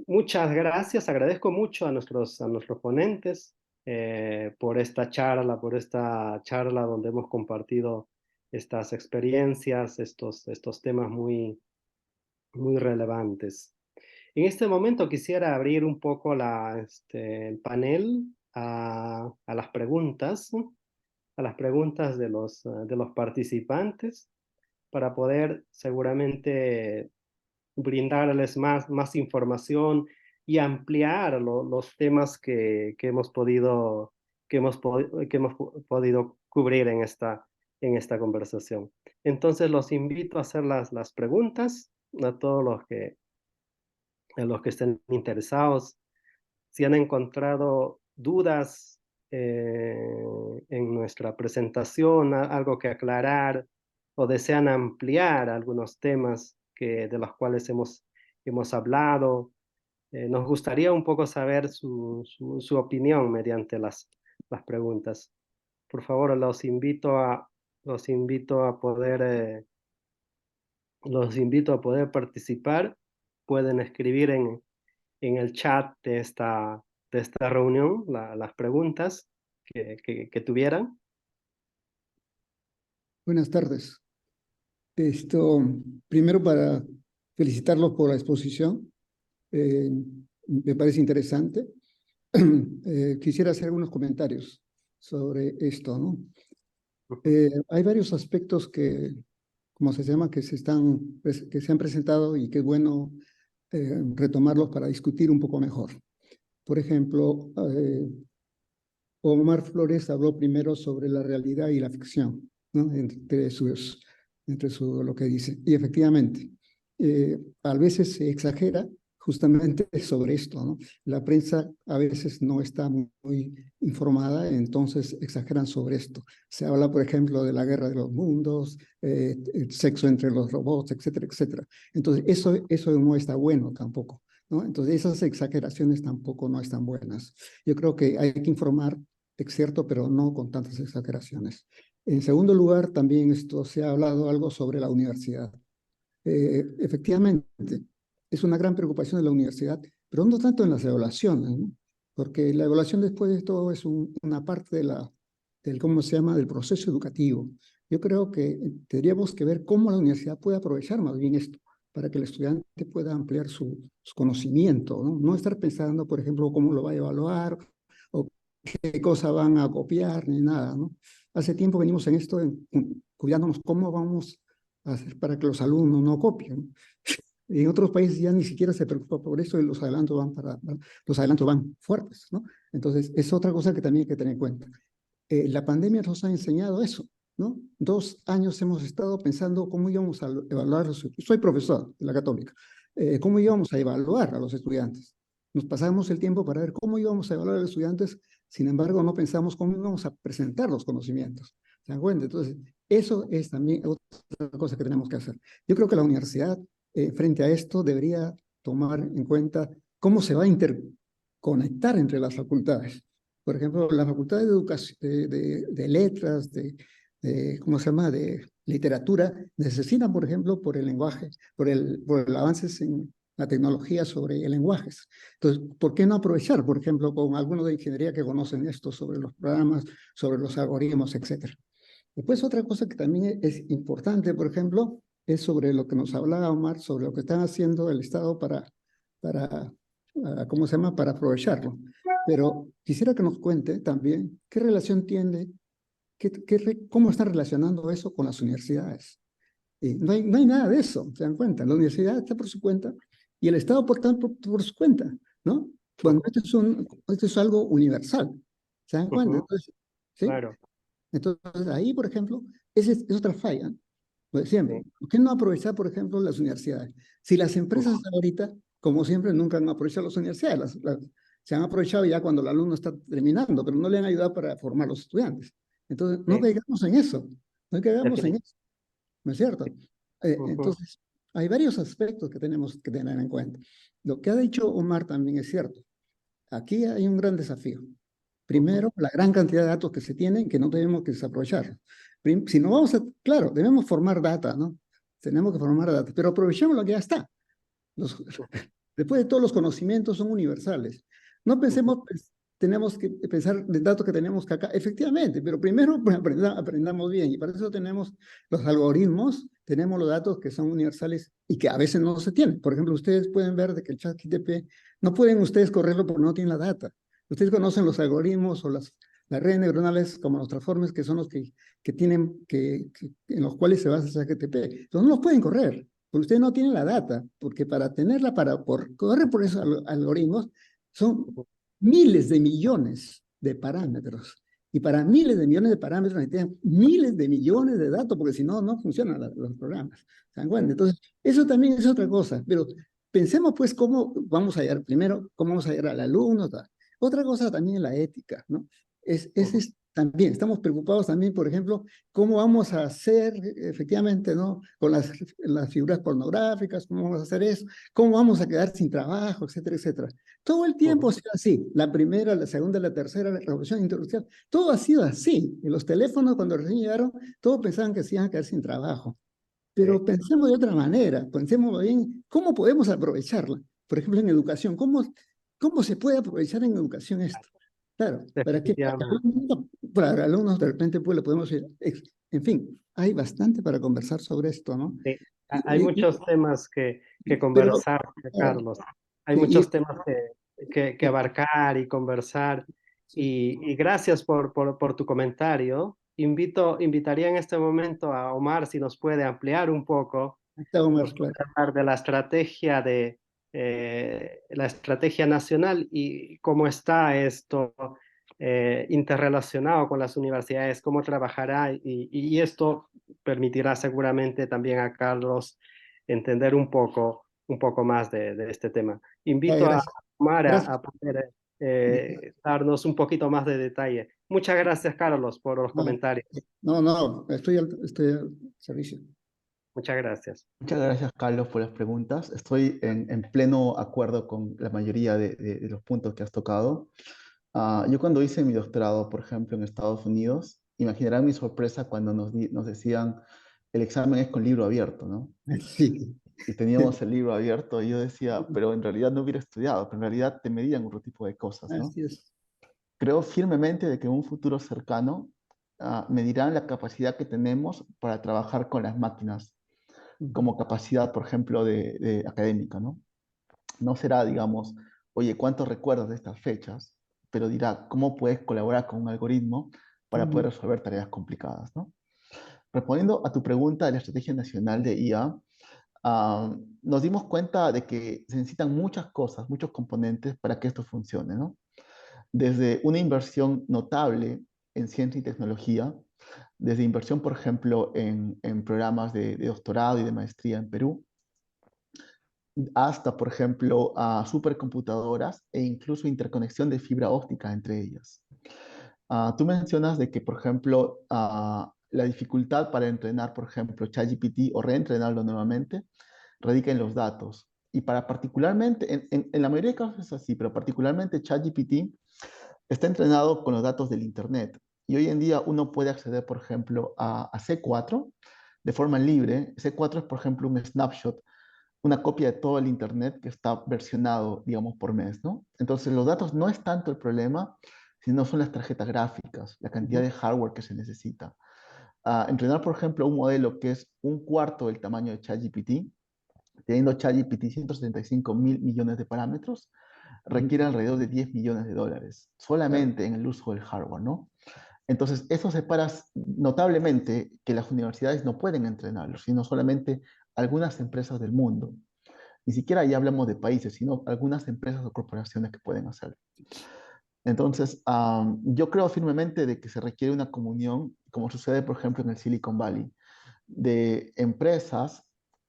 muchas gracias. Agradezco mucho a nuestros ponentes por esta charla donde hemos compartido estas experiencias, estos temas muy relevantes. En este momento quisiera abrir un poco el panel a las preguntas, ¿no? A las preguntas de los participantes para poder seguramente brindarles más información y ampliar los temas que hemos podido cubrir en esta conversación. Entonces los invito a hacer las preguntas a todos los que estén interesados. Si han encontrado dudas en nuestra presentación, algo que aclarar o desean ampliar algunos temas de los cuales hemos hablado, nos gustaría un poco saber su opinión mediante las preguntas. Por favor, los invito a poder participar. Pueden escribir en el chat de esta reunión las preguntas que tuvieran. Buenas tardes. Primero para felicitarlos por la exposición. Me parece interesante. Quisiera hacer algunos comentarios sobre esto, ¿no? Hay varios aspectos como se llama, que se han presentado y que es bueno retomarlos para discutir un poco mejor. Por ejemplo, Omar Flores habló primero sobre la realidad y la ficción, ¿no? Entre lo que dice. Y efectivamente, a veces se exagera justamente sobre esto, ¿no? La prensa a veces no está muy informada, entonces exageran sobre esto. Se habla, por ejemplo, de la guerra de los mundos, el sexo entre los robots, etcétera, etcétera. Entonces, eso no está bueno tampoco, ¿no? Entonces, esas exageraciones tampoco no están buenas. Yo creo que hay que informar, es cierto, pero no con tantas exageraciones. En segundo lugar, también se ha hablado algo sobre la universidad. Efectivamente, es una gran preocupación de la universidad, pero no tanto en las evaluaciones, ¿no? Porque la evaluación después de todo es una parte ¿cómo se llama?, del proceso educativo. Yo creo que tendríamos que ver cómo la universidad puede aprovechar más bien esto para que el estudiante pueda ampliar su conocimiento, ¿no? No estar pensando, por ejemplo, cómo lo va a evaluar o qué cosa van a copiar, ni nada, ¿no? Hace tiempo venimos en esto, cuidándonos cómo vamos a hacer para que los alumnos no copien. En otros países ya ni siquiera se preocupa por eso y los adelantos van fuertes, ¿no? Entonces, es otra cosa que también hay que tener en cuenta. La pandemia nos ha enseñado eso, ¿no? 2 años hemos estado pensando cómo íbamos a evaluar soy profesor de la Católica, cómo íbamos a evaluar a los estudiantes. Nos pasamos el tiempo para ver cómo íbamos a evaluar a los estudiantes, sin embargo, no pensamos cómo íbamos a presentar los conocimientos. ¿Se dan cuenta? Entonces, eso es también otra cosa que tenemos que hacer. Yo creo que la universidad, frente a esto, debería tomar en cuenta cómo se va a interconectar entre las facultades. Por ejemplo, la Facultad de Educación, de Letras, ¿cómo se llama?, de Literatura, necesitan, por ejemplo, por el lenguaje, por el avances en la tecnología sobre lenguajes. Entonces, ¿por qué no aprovechar, por ejemplo, con algunos de ingeniería que conocen esto sobre los programas, sobre los algoritmos, etcétera? Después, otra cosa que también es importante, por ejemplo, es sobre lo que nos hablaba Omar, sobre lo que están haciendo el Estado ¿cómo se llama?, para aprovecharlo. Pero quisiera que nos cuente también qué relación tiene, cómo están relacionando eso con las universidades. No hay nada de eso, se dan cuenta. La universidad está por su cuenta y el Estado por su cuenta, ¿no? Cuando esto es algo universal, ¿se dan cuenta? Entonces, ¿sí? Claro. Entonces, ahí, por ejemplo, esa es otra falla, ¿no? Pues siempre. ¿Por qué no aprovechar, por ejemplo, las universidades? Si las empresas ahorita, como siempre, nunca han aprovechado las universidades, se han aprovechado ya cuando el alumno está terminando, pero no le han ayudado para formar los estudiantes. Entonces, no Sí. caigamos en eso, no caigamos en Definitivamente. eso, ¿no es cierto? Ujú, Entonces, hay varios aspectos que tenemos que tener en cuenta. Lo que ha dicho Omar también es cierto. Aquí hay un gran desafío. ujú, Primero, la gran cantidad de datos que se tienen que no tenemos que desaprovechar. Si no vamos a, claro, debemos formar data, ¿no? Tenemos que formar data, pero aprovechemos lo que ya está. Los, después de todos los conocimientos son universales. No ujú, pensemos, pues, tenemos que pensar de datos que tenemos que acá, efectivamente, pero primero pues, aprendamos bien y para eso tenemos los algoritmos, tenemos los datos que son universales y que a veces no se tienen. Por ejemplo, ustedes pueden ver de que el chat GTP, no pueden ustedes correrlo porque no tienen la data. Ustedes conocen los algoritmos o las redes neuronales como los transformers que son los que tienen, en los cuales se basa el chat GTP. Entonces no los pueden correr porque usted no tiene la data, porque para tenerla, correr por esos algoritmos, son ujú. miles de millones de parámetros. Y para miles de millones de parámetros necesitan miles de millones de datos, porque si no, no funcionan los programas. ¿Se dan cuenta? Entonces, eso también es otra cosa. Pero pensemos, pues, cómo vamos a llegar, primero, cómo vamos a llegar al alumno. Tal. Otra cosa también es la ética, ¿no? También, estamos preocupados también, por ejemplo, cómo vamos a hacer, efectivamente, ¿no? Con las figuras pornográficas, cómo vamos a hacer eso, cómo vamos a quedar sin trabajo, etcétera, etcétera. Todo el tiempo ha Ujú. sido así. La primera, la segunda, la tercera, la revolución industrial, todo ha sido así. Y los teléfonos, cuando recién llegaron, todos pensaban que se iban a quedar sin trabajo. Pero Sí. pensemos de otra manera, pensemos bien cómo podemos aprovecharla. Por ejemplo, en educación, ¿cómo se puede aprovechar en educación esto? Claro, ¿para qué? Definitivamente. Para alumnos de repente pues le podemos ir, en fin, hay bastante para conversar sobre esto, ¿no? Sí. Hay Y- y- muchos temas que pero, conversar, claro, Carlos. Hay sí, muchos temas que y- abarcar y conversar. sí, Y gracias por tu comentario. Invitaría en este momento a Omar si nos puede ampliar un poco, está Omar, nos puede claro. hablar de la estrategia nacional y cómo está esto interrelacionado con las universidades, cómo trabajará y esto permitirá seguramente también a Carlos entender un poco más de este tema. Invito a Gracias, Omar gracias. a poder darnos un poquito más de detalle. Muchas gracias, Carlos, por los No, comentarios. no, estoy al servicio. Muchas gracias. Muchas gracias, Carlos, por las preguntas. Estoy en pleno acuerdo con la mayoría de los puntos que has tocado. Yo cuando hice mi doctorado, por ejemplo, en Estados Unidos, imaginarán mi sorpresa cuando nos decían, el examen es con libro abierto, ¿no? Sí, Y teníamos el libro abierto y yo decía, pero en realidad no hubiera estudiado, pero en realidad te medían otro tipo de cosas, ¿no? así es. Creo firmemente de que en un futuro cercano medirán la capacidad que tenemos para trabajar con las máquinas como capacidad, por ejemplo, de académica, ¿no? No será, digamos, oye, ¿cuánto recuerdas de estas fechas? Pero dirá, ¿cómo puedes colaborar con un algoritmo para poder resolver tareas complicadas, ¿no? Respondiendo a tu pregunta de la Estrategia Nacional de IA, nos dimos cuenta de que se necesitan muchas cosas, muchos componentes para que esto funcione, ¿no? Desde una inversión notable en ciencia y tecnología, desde inversión, por ejemplo, en programas de doctorado y de maestría en Perú, hasta, por ejemplo, a supercomputadoras e incluso interconexión de fibra óptica entre ellas. Tú mencionas de que, por ejemplo, la dificultad para entrenar, por ejemplo, ChatGPT o reentrenarlo nuevamente, radica en los datos. Y para particularmente, en la mayoría de casos es así, pero particularmente ChatGPT está entrenado con los datos del Internet. Y hoy en día uno puede acceder, por ejemplo, a C4 de forma libre. C4 es, por ejemplo, un snapshot, una copia de todo el Internet que está versionado, digamos, por mes, ¿no? Entonces, los datos no es tanto el problema, sino son las tarjetas gráficas, la cantidad de hardware que se necesita. Entrenar, por ejemplo, un modelo que es un cuarto del tamaño de ChatGPT, teniendo ChatGPT 175 mil millones de parámetros, requiere alrededor de 10 millones de dólares, Claro. solamente en el uso del hardware, ¿no? Entonces, eso separa notablemente que las universidades no pueden entrenarlo, sino solamente algunas empresas del mundo. Ni siquiera ya hablamos de países, sino algunas empresas o corporaciones que pueden hacerlo. Entonces, yo creo firmemente de que se requiere una comunión, como sucede, por ejemplo, en el Silicon Valley, de empresas,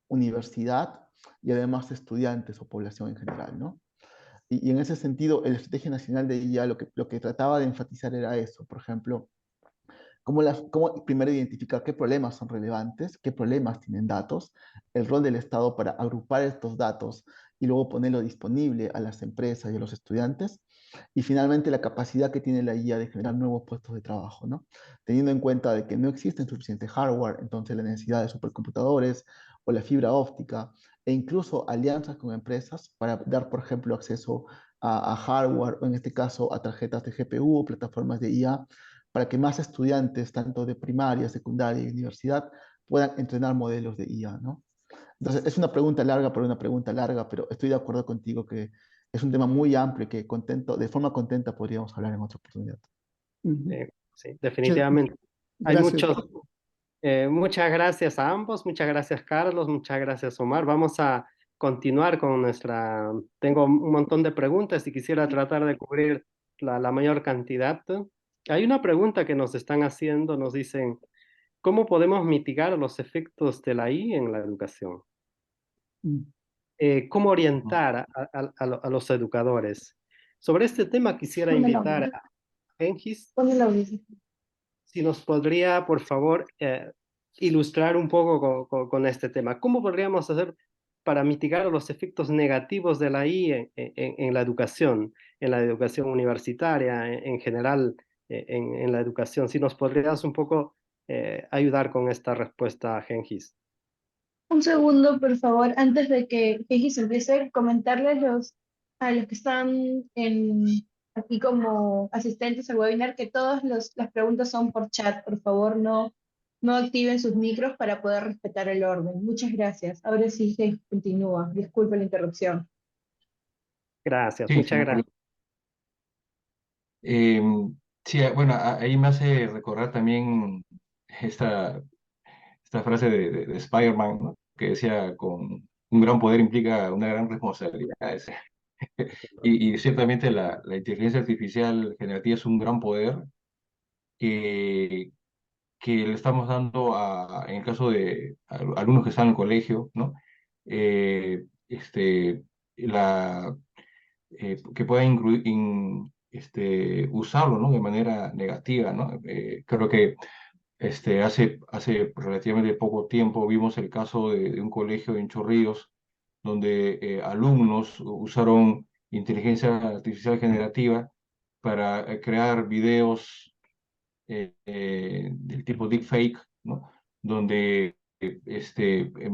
universidad y además estudiantes o población en general, ¿no? Y en ese sentido, la Estrategia Nacional de IA lo que trataba de enfatizar era eso, por ejemplo, cómo primero identificar qué problemas son relevantes, qué problemas tienen datos, el rol del Estado para agrupar estos datos y luego ponerlo disponible a las empresas y a los estudiantes, y finalmente la capacidad que tiene la IA de generar nuevos puestos de trabajo, ¿no? Teniendo en cuenta de que no existe suficiente hardware, entonces la necesidad de supercomputadores o la fibra óptica, e incluso alianzas con empresas para dar, por ejemplo, acceso a hardware, o en este caso a tarjetas de GPU o plataformas de IA, para que más estudiantes, tanto de primaria, secundaria y universidad, puedan entrenar modelos de IA, ¿no? Entonces, es una pregunta larga por una pregunta larga, pero estoy de acuerdo contigo que es un tema muy amplio y que de forma contenta podríamos hablar en otra oportunidad. Ujú. Sí, definitivamente. Hay Gracias. muchas gracias a ambos, muchas gracias Carlos, muchas gracias Omar. Vamos a continuar con tengo un montón de preguntas y quisiera tratar de cubrir la mayor cantidad. Hay una pregunta que nos están haciendo, nos dicen, ¿cómo podemos mitigar los efectos de la I en la educación? Mm. ¿Cómo orientar a los educadores? Sobre este tema quisiera Ponme el invitar audio. a Engis, Ponme el audio. si nos podría, por favor, ilustrar un poco con este tema. ¿Cómo podríamos hacer para mitigar los efectos negativos de la I en la educación universitaria, en general, en la educación? Si nos podrías un poco ayudar con esta respuesta, Gengis. Un segundo, por favor, antes de que Gigis empiece, comentarles a los que están aquí como asistentes al webinar que todas las preguntas son por chat. Por favor, no activen sus micros para poder respetar el orden. Muchas gracias. Ahora sí, Gigis continúa. Disculpe la interrupción. Gracias, Sí, muchas sin gracias. problema. Sí, bueno, ahí me hace recordar también esta, esta frase de Spider-Man, ¿no? Que decía, con un gran poder implica una gran responsabilidad. Y ciertamente la inteligencia artificial generativa es un gran poder que, que le estamos dando en el caso de alumnos que están en el colegio, ¿no? Este, la, que puedan usarlo, ¿no? De manera negativa, ¿no? Creo que hace relativamente poco tiempo vimos el caso de un colegio en Chorrillos, donde alumnos usaron inteligencia artificial generativa para crear videos del tipo deepfake, ¿no? Donde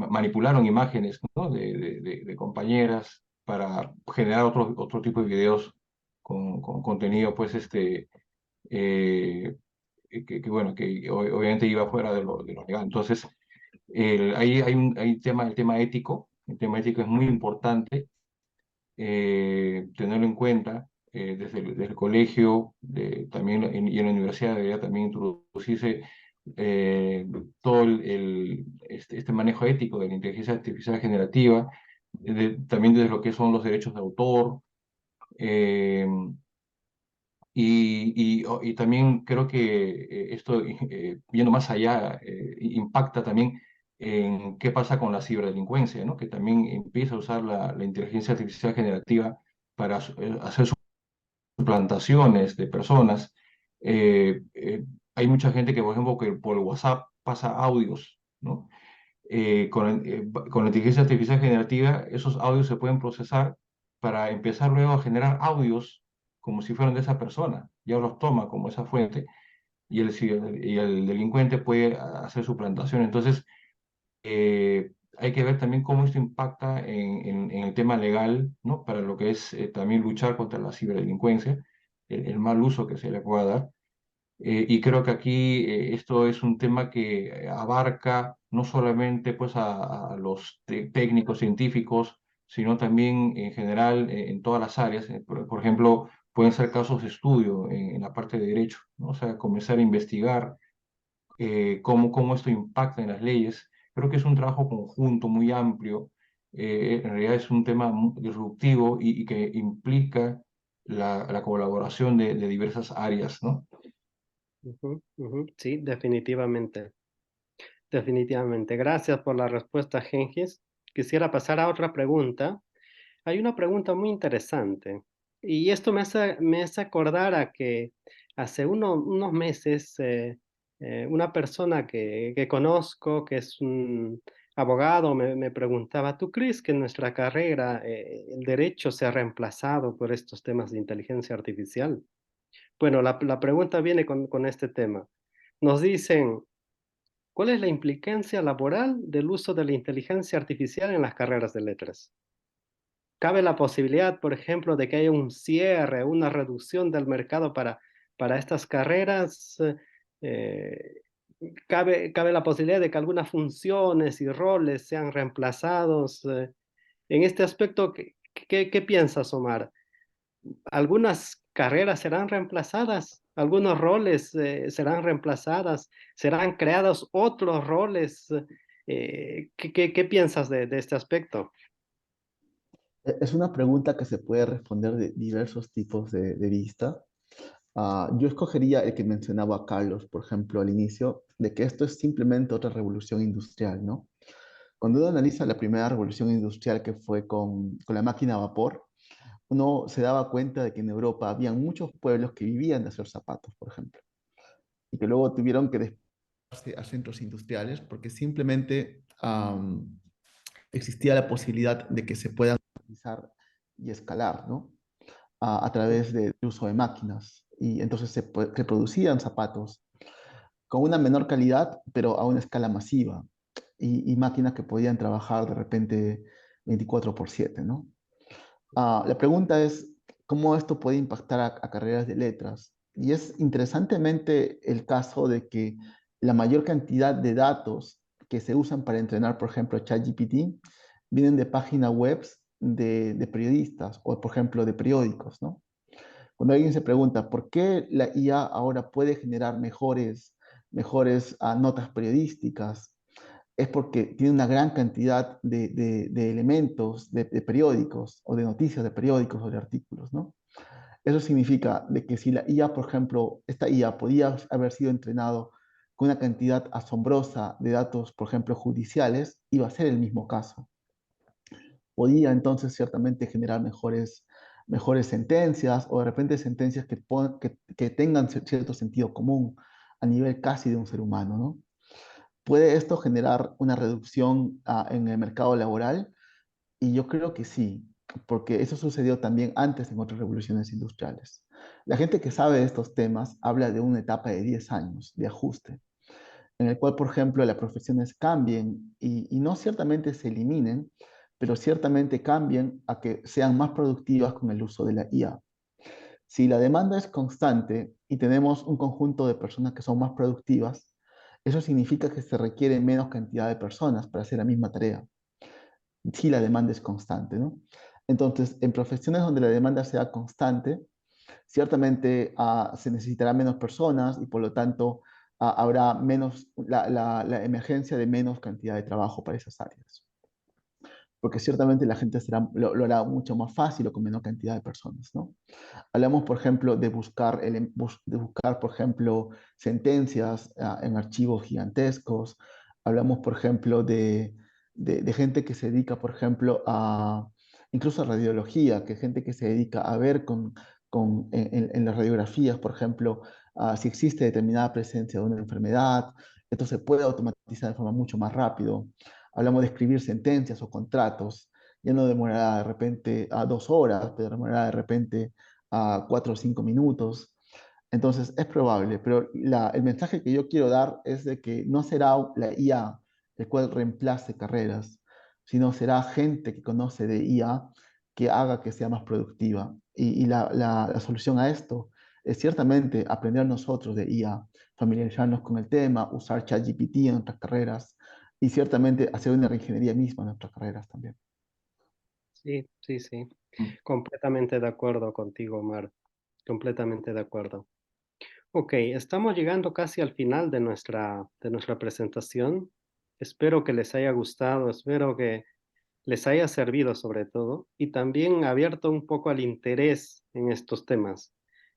manipularon imágenes, ¿no? de compañeras para generar otro tipo de videos con contenido, pues, eh, bueno, que obviamente iba fuera de lo legal. Entonces, ahí hay el tema ético. El tema ético es muy importante tenerlo en cuenta desde el colegio, también y en la universidad debería también introducirse eh, todo este manejo ético de la inteligencia artificial generativa, también desde lo que son los derechos de autor. eh, y también creo que esto, yendo más allá, impacta también en qué pasa con la ciberdelincuencia, ¿no? Que también empieza a usar la inteligencia artificial generativa para hacer suplantaciones de personas. Hay mucha gente que, por ejemplo, que por WhatsApp pasa audios, ¿no? Con la inteligencia artificial generativa, esos audios se pueden procesar para empezar luego a generar audios como si fueran de esa persona. Ya los toma como esa fuente y el delincuente puede hacer suplantación. Entonces, hay que ver también cómo esto impacta en el tema legal, ¿no? Para lo que es también luchar contra la ciberdelincuencia, el mal uso que se le pueda dar. Y creo que aquí esto es un tema que abarca no solamente pues, a los técnicos científicos, sino también en general en todas las áreas. Por ejemplo, pueden ser casos de estudio en la parte de derecho, ¿no? O sea, comenzar a investigar cómo esto impacta en las leyes. Creo que es un trabajo conjunto muy amplio. En realidad es un tema disruptivo y que implica la colaboración de diversas áreas, ¿no? Ujú, ujú. Sí, definitivamente. Definitivamente. Gracias por la respuesta, Gengis. Quisiera pasar a otra pregunta. Hay una pregunta muy interesante y esto me hace acordar a que hace unos meses Una persona que conozco, que es un abogado, me preguntaba, ¿tú crees que en nuestra carrera el derecho se ha reemplazado por estos temas de inteligencia artificial? Bueno, la pregunta viene con este tema. Nos dicen, ¿cuál es la implicancia laboral del uso de la inteligencia artificial en las carreras de letras? ¿Cabe la posibilidad, por ejemplo, de que haya un cierre, una reducción del mercado para estas carreras? Eh, ¿Cabe la posibilidad de que algunas funciones y roles sean reemplazados? En este aspecto, ¿qué piensas, Omar? ¿Algunas carreras serán reemplazadas? ¿Algunos roles serán reemplazadas? ¿Serán creados otros roles? ¿Qué piensas de este aspecto? Es una pregunta que se puede responder de diversos tipos de vista. Yo escogería el que mencionaba Carlos, por ejemplo, al inicio, de que esto es simplemente otra revolución industrial, ¿no? Cuando uno analiza la primera revolución industrial que fue con la máquina a vapor, uno se daba cuenta de que en Europa había muchos pueblos que vivían de hacer zapatos, por ejemplo, y que luego tuvieron que desplazarse a centros industriales porque simplemente existía la posibilidad de que se puedan utilizar y escalar, ¿no? A través del uso de máquinas. Y entonces se producían zapatos con una menor calidad, pero a una escala masiva, y máquinas que podían trabajar de repente 24/7, ¿no? La pregunta es, ¿cómo esto puede impactar a carreras de letras? Y es interesantemente el caso de que la mayor cantidad de datos que se usan para entrenar, por ejemplo, ChatGPT, vienen de páginas web de periodistas o, por ejemplo, de periódicos, ¿no? Cuando alguien se pregunta por qué la IA ahora puede generar mejores notas periodísticas, es porque tiene una gran cantidad de elementos de periódicos o de noticias de periódicos o de artículos, ¿no? Eso significa de que si la IA, por ejemplo, esta IA podía haber sido entrenado con una cantidad asombrosa de datos, por ejemplo, judiciales, iba a ser el mismo caso. Podía entonces ciertamente generar mejores sentencias o de repente sentencias que tengan cierto sentido común a nivel casi de un ser humano, ¿no? ¿Puede esto generar una reducción en el mercado laboral? Y yo creo que sí, porque eso sucedió también antes en otras revoluciones industriales. La gente que sabe de estos temas habla de una etapa de 10 años de ajuste, en el cual, por ejemplo, las profesiones cambien y no ciertamente se eliminen, pero ciertamente cambien a que sean más productivas con el uso de la IA. Si la demanda es constante y tenemos un conjunto de personas que son más productivas, eso significa que se requiere menos cantidad de personas para hacer la misma tarea. Si la demanda es constante, ¿no? Entonces, en profesiones donde la demanda sea constante, ciertamente se necesitará menos personas y por lo tanto habrá la emergencia de menos cantidad de trabajo para esas áreas. Porque ciertamente la gente lo hará mucho más fácil o con menor cantidad de personas, ¿no? Hablamos, por ejemplo, de buscar, por ejemplo, sentencias en archivos gigantescos. Hablamos, por ejemplo, de gente que se dedica, por ejemplo, incluso a radiología, que gente que se dedica a ver en las radiografías, por ejemplo, si existe determinada presencia de una enfermedad. Esto se puede automatizar de forma mucho más rápido. Hablamos de escribir sentencias o contratos. Ya no demorará de repente a 2 horas, pero demorará de repente a 4 o 5 minutos. Entonces es probable, pero el mensaje que yo quiero dar es de que no será la IA el cual reemplace carreras, sino será gente que conoce de IA que haga que sea más productiva. Y la solución a esto es ciertamente aprender nosotros de IA, familiarizarnos con el tema, usar ChatGPT en nuestras carreras y ciertamente hacer una reingeniería misma en nuestras carreras también. Sí, sí, sí. Mm. Completamente de acuerdo contigo, Omar. Completamente de acuerdo. Ok, estamos llegando casi al final de nuestra presentación. Espero que les haya gustado, espero que les haya servido sobre todo y también abierto un poco al interés en estos temas,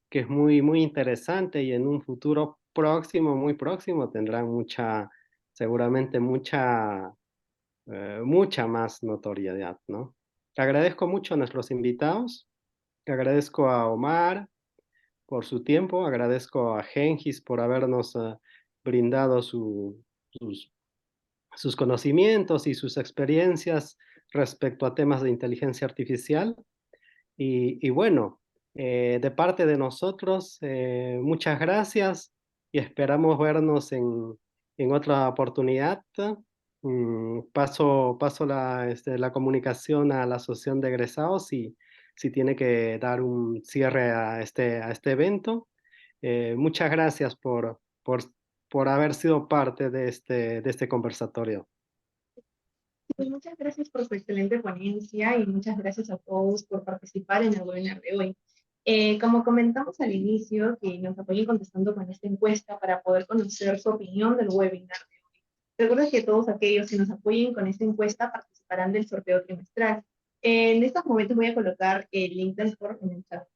que es muy, muy interesante y en un futuro próximo, muy próximo, tendrán seguramente mucha más notoriedad, ¿no? Agradezco mucho a nuestros invitados, agradezco a Omar por su tiempo, agradezco a Gengis por habernos brindado sus conocimientos y sus experiencias respecto a temas de inteligencia artificial. Y bueno, de parte de nosotros, muchas gracias y esperamos vernos en otra oportunidad. Paso la comunicación a la asociación de egresados y si tiene que dar un cierre a este evento. Muchas gracias por haber sido parte de este conversatorio. Pues muchas gracias por su excelente ponencia y muchas gracias a todos por participar en el webinar de hoy. Como comentamos al inicio, que nos apoyen contestando con esta encuesta para poder conocer su opinión del webinar de hoy. Recuerda que todos aquellos que nos apoyen con esta encuesta participarán del sorteo trimestral. En estos momentos voy a colocar el link del foro en el chat.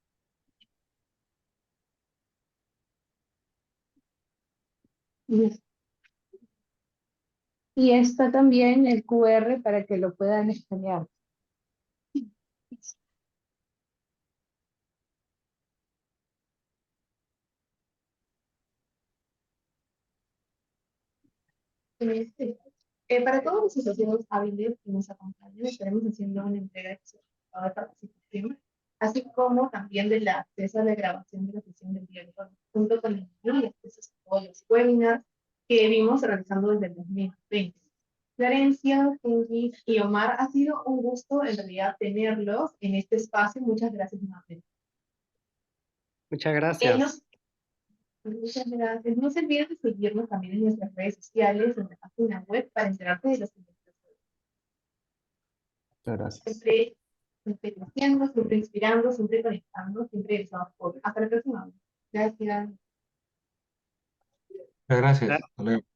Y está también el QR para que lo puedan escanear. Para todos los asociados hábiles que nos acompañan, estaremos haciendo una entrega de certificado de participación, así como también de la acceso a la grabación de la sesión del día de hoy, junto con el link y acceso a todos los webinars que vimos realizando desde el 2020. Florencia, Kenji y Omar, ha sido un gusto en realidad tenerlos en este espacio. Muchas gracias nuevamente. Muchas gracias. Muchas gracias. No se olviden de seguirnos también en nuestras redes sociales, en la página web, para enterarte de los siguientes. Muchas gracias. Siempre creciendo, siempre inspirando, siempre conectando, siempre estamos por. Hasta la próxima. Gracias. Gracias. Hasta luego.